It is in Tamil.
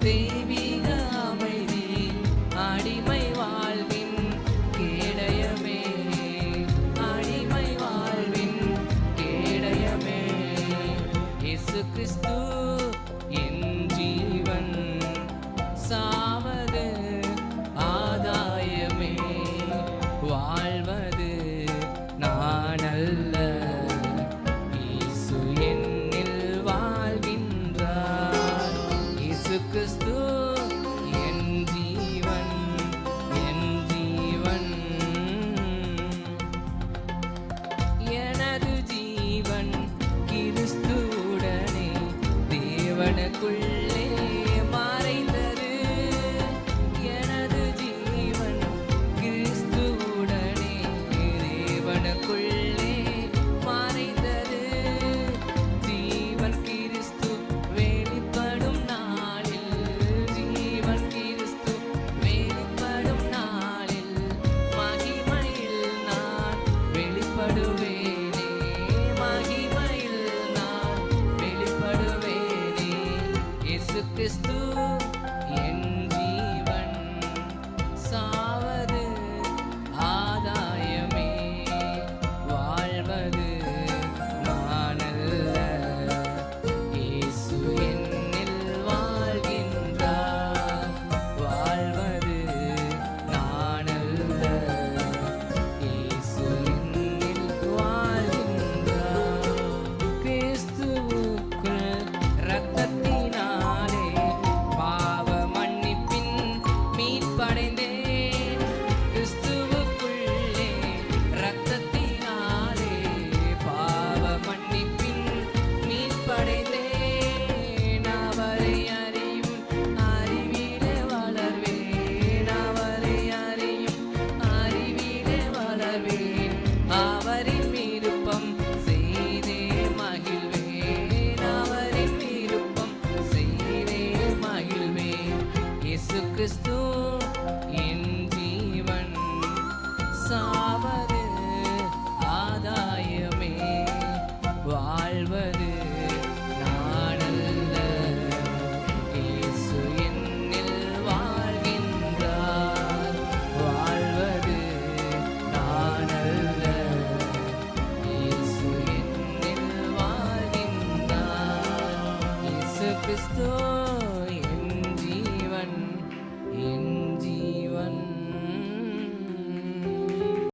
தெய்வீக அமைதி அடிமை வாழ்வின் கேடயமே, அடிமை வாழ்வின் கேடயமே. இயேசு கிறிஸ்து என் ஜீவன், சாவது ஆதாயமே, வாழ்வது நான் அல்ல, இயேசு என்னில் வாழ்கின்றார். இயேசு கிறிஸ்து என் ஜீவன், என் ஜீவன். எனது ஜீவன் கிறிஸ்துவுடனே தேவனுக்குள்ளே மறைந்தது. எனது ஜீவன் கிறிஸ்துவுடனே தேவனுக்குள்ளே மறைந்தது. ஜீவன் கிறிஸ்து வெளிப்படும் நாளில், ஜீவன் கிறிஸ்து வெளிப்படும் நாளில் மகிமையில் நான் வெளிப்படுவேனே, மகிமையில் நான் வெளிப்படுவேனே. இயேசு கிறிஸ்து என் ஜீவன், சாவது ஆதாயமே, வாழ்வது நான் அல்ல, இயேசு என்னில் வாழ்கின்றார். வாழ்வது நான் அல்ல, இயேசு என்னில் வாழ்கின்றார். கிறிஸ்துவுக்குள் இரத்தத்தினாலே பாவ மன்னிப்பின் மீட்படைந்தேன். கிறிஸ்துவுக்குள்ளே இரத்தத்தினாலே பாவ மன்னிப்பின் மீட்படைந்தேன். அவரை அறியும் அறிவிலே வளர்வேன், அவரை அறியும் அறிவிலே வளர்வேன். அவரின் விருப்பம் செய்தே மகிழ்வேன், அவரின் விருப்பம் செய்தே மகிழ்வேன். இயேசு கிறிஸ்து என் ஜீவன், சாவது ஆதாயமே, வாழ்வது நான் அல்ல, இயேசு என்னில் வாழ்கின்றார். வாழ்வது நான் அல்ல, இயேசு என்னில் வாழ்கின்றார். இயேசு கிறிஸ்து என் ஜீவன், என்